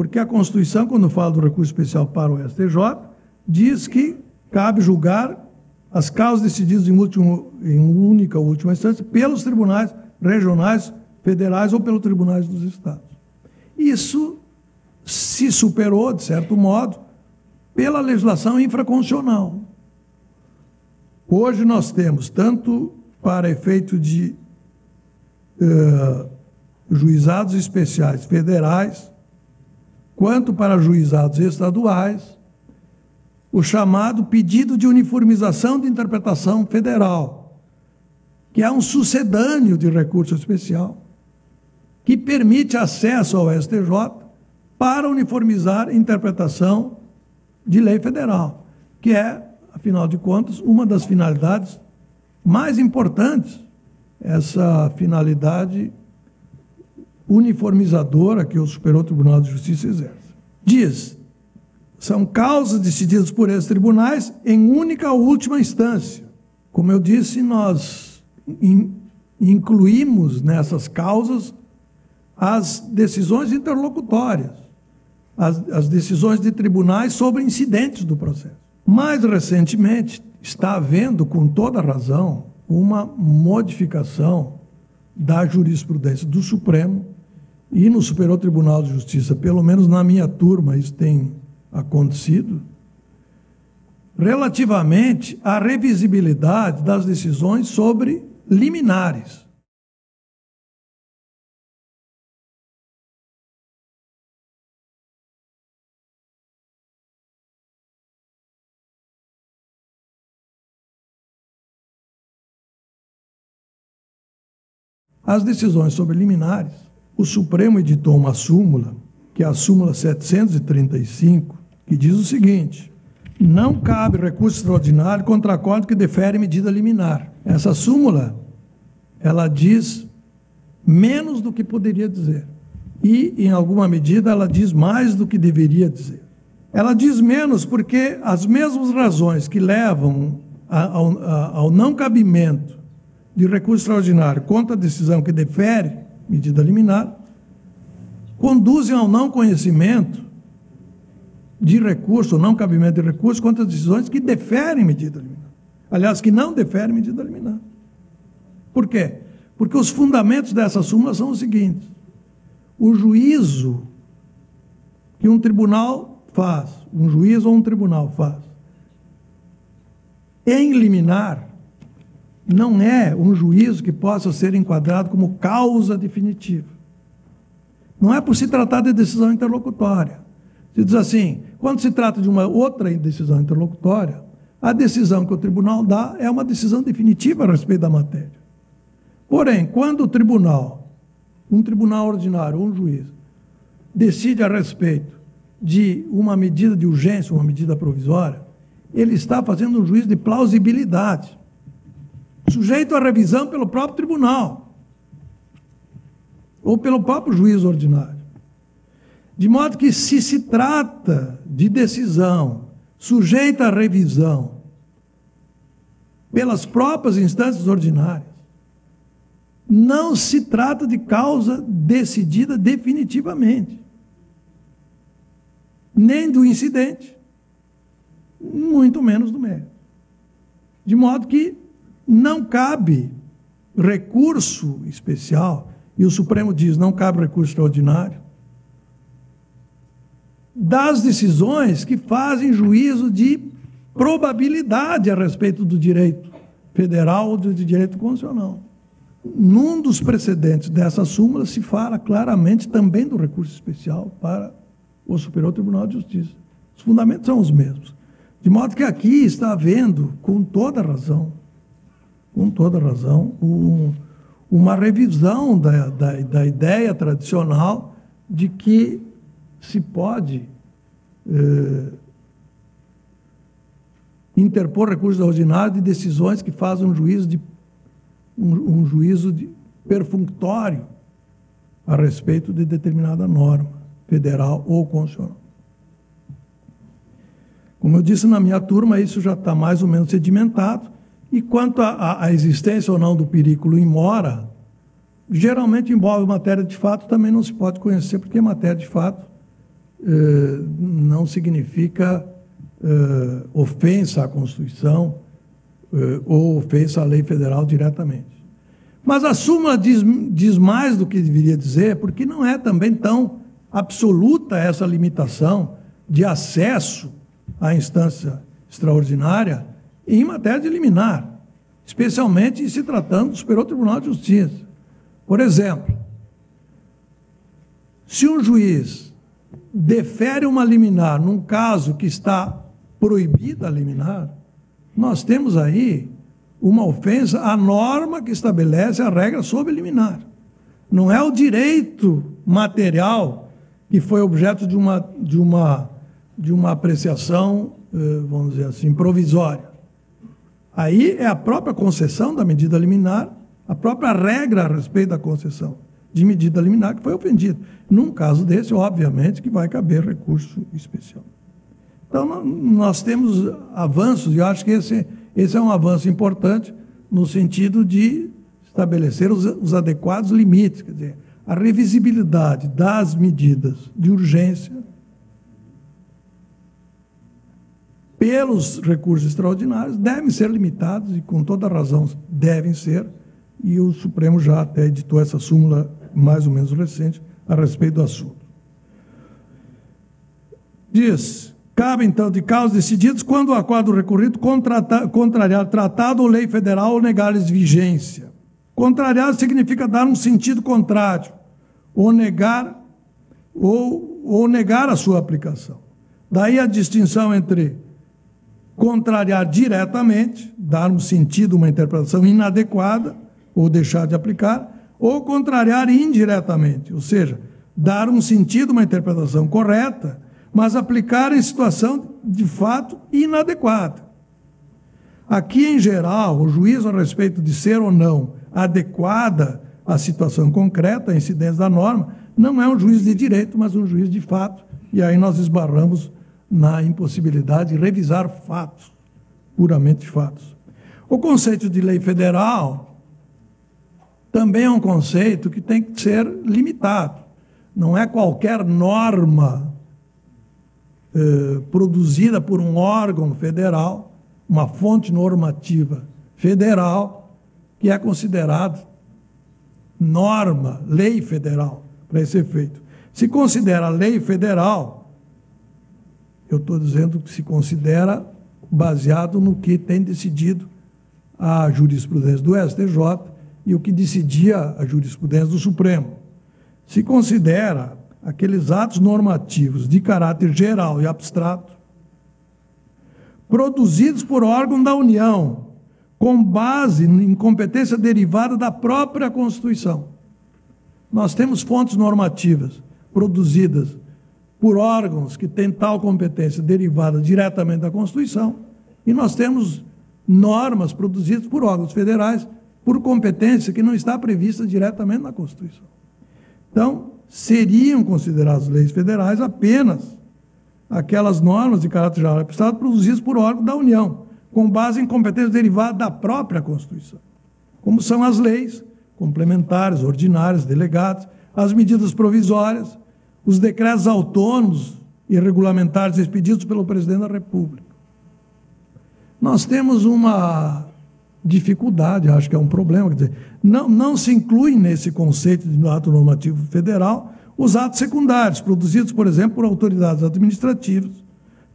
Porque a Constituição, quando fala do recurso especial para o STJ, diz que cabe julgar as causas decididas em única ou última instância pelos tribunais regionais, federais ou pelos tribunais dos estados. Isso se superou, de certo modo, pela legislação infraconstitucional. Hoje nós temos, tanto para efeito de juizados especiais federais, quanto para juizados estaduais, o chamado pedido de uniformização de interpretação federal, que é um sucedâneo de recurso especial, que permite acesso ao STJ para uniformizar a interpretação de lei federal, que é, afinal de contas, uma das finalidades mais importantes, essa finalidade uniformizadora que o Superior Tribunal de Justiça exerce. Diz, são causas decididas por esses tribunais em única ou última instância. Como eu disse, nós incluímos nessas causas as decisões interlocutórias, as decisões de tribunais sobre incidentes do processo. Mais recentemente, está havendo, com toda razão, uma modificação da jurisprudência do Supremo e no Superior Tribunal de Justiça, pelo menos na minha turma isso tem acontecido, relativamente à revisibilidade das decisões sobre liminares. As decisões sobre liminares, o Supremo editou uma súmula, que é a súmula 735, que diz o seguinte: não cabe recurso extraordinário contra acordo que defere medida liminar. Essa súmula, ela diz menos do que poderia dizer. E, em alguma medida, ela diz mais do que deveria dizer. Ela diz menos porque as mesmas razões que levam ao não cabimento de recurso extraordinário contra a decisão que defere medida liminar, conduzem ao não conhecimento de recurso, ou não cabimento de recurso contra as decisões que deferem medida liminar. Aliás, que não deferem medida liminar. Por quê? Porque os fundamentos dessa súmula são os seguintes: o juízo que um tribunal faz, um juiz ou um tribunal faz, em liminar, não é um juízo que possa ser enquadrado como causa definitiva. Não é por se tratar de decisão interlocutória. Se diz assim, quando se trata de uma outra decisão interlocutória, a decisão que o tribunal dá é uma decisão definitiva a respeito da matéria. Porém, quando o tribunal, um tribunal ordinário ou um juiz, decide a respeito de uma medida de urgência, uma medida provisória, ele está fazendo um juízo de plausibilidade, sujeito à revisão pelo próprio tribunal ou pelo próprio juiz ordinário. De modo que, se trata de decisão sujeita à revisão pelas próprias instâncias ordinárias, não se trata de causa decidida definitivamente, nem do incidente, muito menos do mérito. De modo que não cabe recurso especial, e o Supremo diz, não cabe recurso extraordinário, das decisões que fazem juízo de probabilidade a respeito do direito federal ou do direito constitucional. Num dos precedentes dessa súmula se fala claramente também do recurso especial para o Superior Tribunal de Justiça. Os fundamentos são os mesmos. De modo que aqui está havendo, com toda razão, uma revisão da ideia tradicional de que se pode interpor recursos ordinários de decisões que fazem um juízo perfunctório a respeito de determinada norma federal ou constitucional. Como eu disse na minha turma, isso já está mais ou menos sedimentado, e quanto à existência ou não do perículo in mora, geralmente envolve matéria de fato, também não se pode conhecer, porque matéria de fato não significa ofensa à Constituição ou ofensa à lei federal diretamente. Mas a súmula diz mais do que deveria dizer, porque não é também tão absoluta essa limitação de acesso à instância extraordinária em matéria de liminar, especialmente se tratando do Superior Tribunal de Justiça. Por exemplo, se um juiz defere uma liminar num caso que está proibida a liminar, nós temos aí uma ofensa à norma que estabelece a regra sobre liminar. Não é o direito material que foi objeto de uma apreciação, vamos dizer assim, provisória. Aí é a própria concessão da medida liminar, a própria regra a respeito da concessão de medida liminar que foi ofendida. Num caso desse, obviamente, que vai caber recurso especial. Então, nós temos avanços, e eu acho que esse é um avanço importante no sentido de estabelecer os adequados limites, quer dizer, a revisibilidade das medidas de urgência pelos recursos extraordinários devem ser limitados, e com toda razão devem ser, e o Supremo já até editou essa súmula mais ou menos recente a respeito do assunto. Diz: cabe, então, de causas decididas quando o acordo recorrido contrariar tratado ou lei federal ou negar-lhes vigência. Contrariar significa dar um sentido contrário, ou negar a sua aplicação. Daí a distinção entre contrariar diretamente, dar um sentido, uma interpretação inadequada, ou deixar de aplicar, ou contrariar indiretamente, ou seja, dar um sentido, uma interpretação correta, mas aplicar em situação de fato inadequada. Aqui, em geral, o juízo a respeito de ser ou não adequada à situação concreta, à incidência da norma, não é um juiz de direito, mas um juiz de fato, e aí nós esbarramos na impossibilidade de revisar fatos, puramente fatos. O conceito de lei federal também é um conceito que tem que ser limitado. Não é qualquer norma produzida por um órgão federal, uma fonte normativa federal, que é considerado norma, lei federal, para esse efeito. Se considera lei federal, eu estou dizendo que se considera baseado no que tem decidido a jurisprudência do STJ e o que decidia a jurisprudência do Supremo. Se considera aqueles atos normativos de caráter geral e abstrato, produzidos por órgão da União, com base em competência derivada da própria Constituição. Nós temos fontes normativas produzidas por órgãos que têm tal competência derivada diretamente da Constituição, e nós temos normas produzidas por órgãos federais por competência que não está prevista diretamente na Constituição. Então, seriam consideradas leis federais apenas aquelas normas de caráter geral e abstrato produzidas por órgão da União, com base em competência derivada da própria Constituição, como são as leis complementares, ordinárias, delegadas, as medidas provisórias, os decretos autônomos e regulamentares expedidos pelo Presidente da República. Nós temos uma dificuldade, acho que é um problema, quer dizer, não se inclui nesse conceito de ato normativo federal os atos secundários, produzidos, por exemplo, por autoridades administrativas,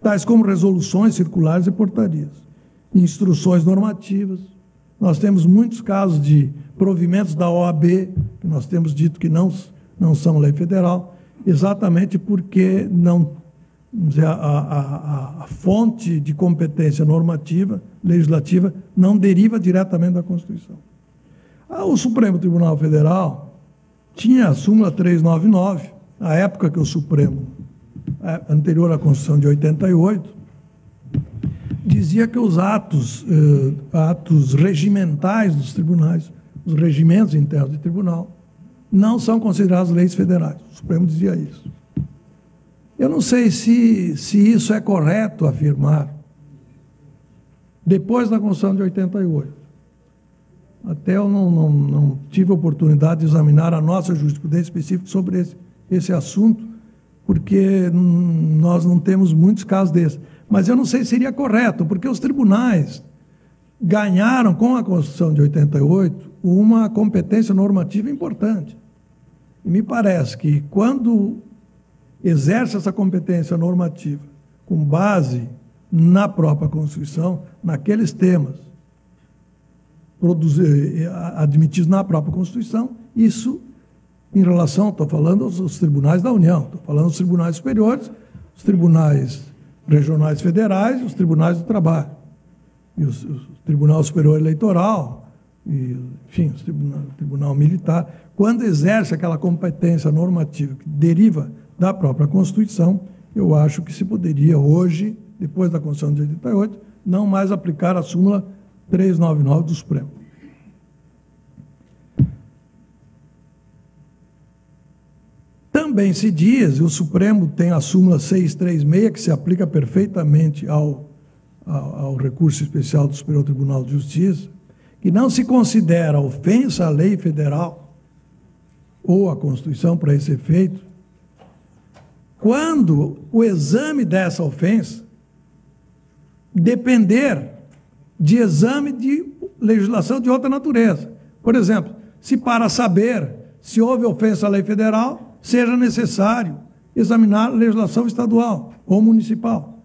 tais como resoluções, circulares e portarias, instruções normativas. Nós temos muitos casos de provimentos da OAB, que nós temos dito que não são lei federal, exatamente porque a fonte de competência normativa, legislativa, não deriva diretamente da Constituição. O Supremo Tribunal Federal tinha a súmula 399, na época que o Supremo, anterior à Constituição de 88, dizia que os atos regimentais dos tribunais, os regimentos internos de tribunal, não são considerados leis federais. O Supremo dizia isso. Eu não sei se isso é correto afirmar depois da Constituição de 88. Até eu não tive a oportunidade de examinar a nossa jurisprudência específica sobre esse assunto, porque nós não temos muitos casos desses. Mas eu não sei se seria correto, porque os tribunais ganharam, com a Constituição de 88, uma competência normativa importante. E me parece que, quando exerce essa competência normativa com base na própria Constituição, naqueles temas admitidos na própria Constituição, isso em relação, estou falando aos tribunais da União, estou falando dos tribunais superiores, os tribunais regionais federais e os tribunais do trabalho. E o Tribunal Superior Eleitoral, e, enfim, o Tribunal Militar, quando exerce aquela competência normativa que deriva da própria Constituição, eu acho que se poderia hoje, depois da Constituição de 88, não mais aplicar a súmula 399 do Supremo. Também se diz, e o Supremo tem a súmula 636, que se aplica perfeitamente ao recurso especial do Superior Tribunal de Justiça, que não se considera ofensa à lei federal ou à Constituição para esse efeito, quando o exame dessa ofensa depender de exame de legislação de outra natureza. Por exemplo, se para saber se houve ofensa à lei federal, seja necessário examinar a legislação estadual ou municipal.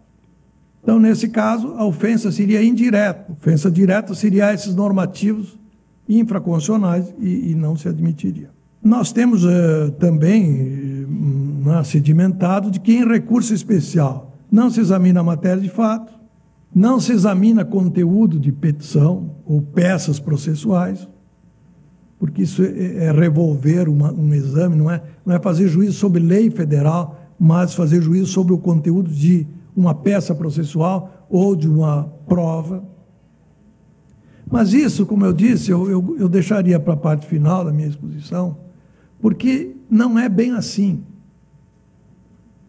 Então, nesse caso, a ofensa seria indireta. Ofensa direta seria esses normativos infraconstitucionais e não se admitiria. Nós temos também sedimentado de que em recurso especial não se examina a matéria de fato, não se examina conteúdo de petição ou peças processuais, porque isso é revolver um exame, não é fazer juízo sobre lei federal, mas fazer juízo sobre o conteúdo de uma peça processual ou de uma prova. Mas isso, como eu disse, eu deixaria para a parte final da minha exposição, porque não é bem assim.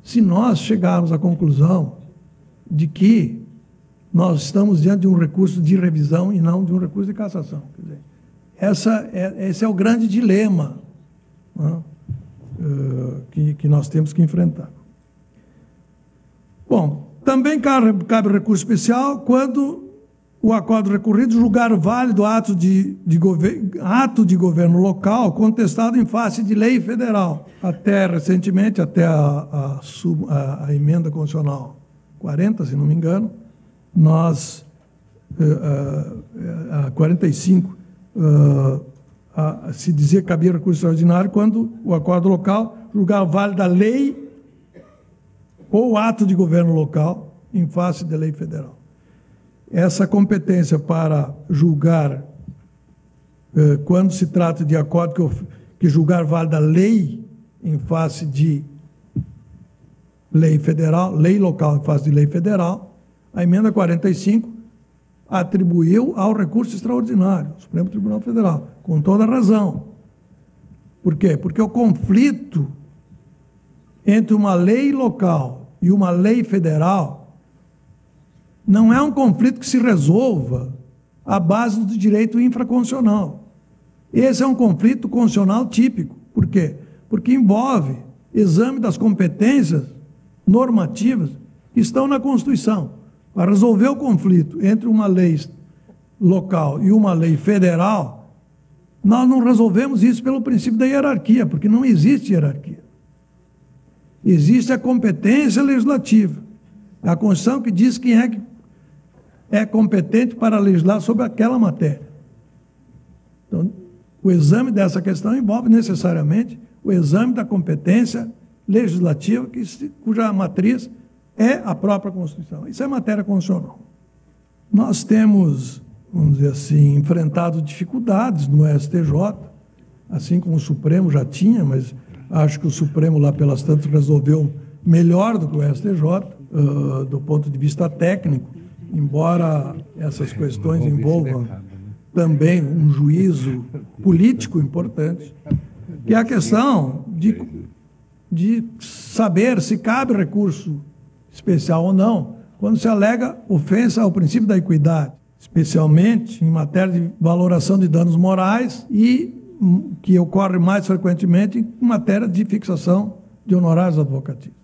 Se nós chegarmos à conclusão de que nós estamos diante de um recurso de revisão e não de um recurso de cassação. Quer dizer, esse é o grande dilema, né, que nós temos que enfrentar. Bom, também cabe recurso especial quando o acordo recorrido julgar válido ato de governo local contestado em face de lei federal. Até recentemente, até a emenda constitucional 40, se não me engano, nós, a 45, se dizia que cabia recurso extraordinário quando o acordo local julgar válida a lei ou ato de governo local em face da lei federal. Essa competência para julgar, quando se trata de acordo que julgar válida a lei em face de lei federal, lei local em face de lei federal, a emenda 45 atribuiu ao recurso extraordinário, ao Supremo Tribunal Federal, com toda razão. Por quê? Porque o conflito entre uma lei local e uma lei federal não é um conflito que se resolva à base do direito infraconstitucional. Esse é um conflito constitucional típico. Por quê? Porque envolve exame das competências normativas que estão na Constituição. Para resolver o conflito entre uma lei local e uma lei federal, nós não resolvemos isso pelo princípio da hierarquia, porque não existe hierarquia. Existe a competência legislativa. É a Constituição que diz quem é que é competente para legislar sobre aquela matéria. Então, o exame dessa questão envolve necessariamente o exame da competência legislativa, cuja matriz é a própria Constituição. Isso é matéria constitucional. Nós temos, vamos dizer assim, enfrentado dificuldades no STJ, assim como o Supremo já tinha, mas acho que o Supremo lá pelas tantas resolveu melhor do que o STJ, do ponto de vista técnico, embora essas questões envolvam também um juízo político importante, que é a questão de saber se cabe recurso especial ou não, quando se alega ofensa ao princípio da equidade, especialmente em matéria de valoração de danos morais e que ocorre mais frequentemente em matéria de fixação de honorários advocatícios.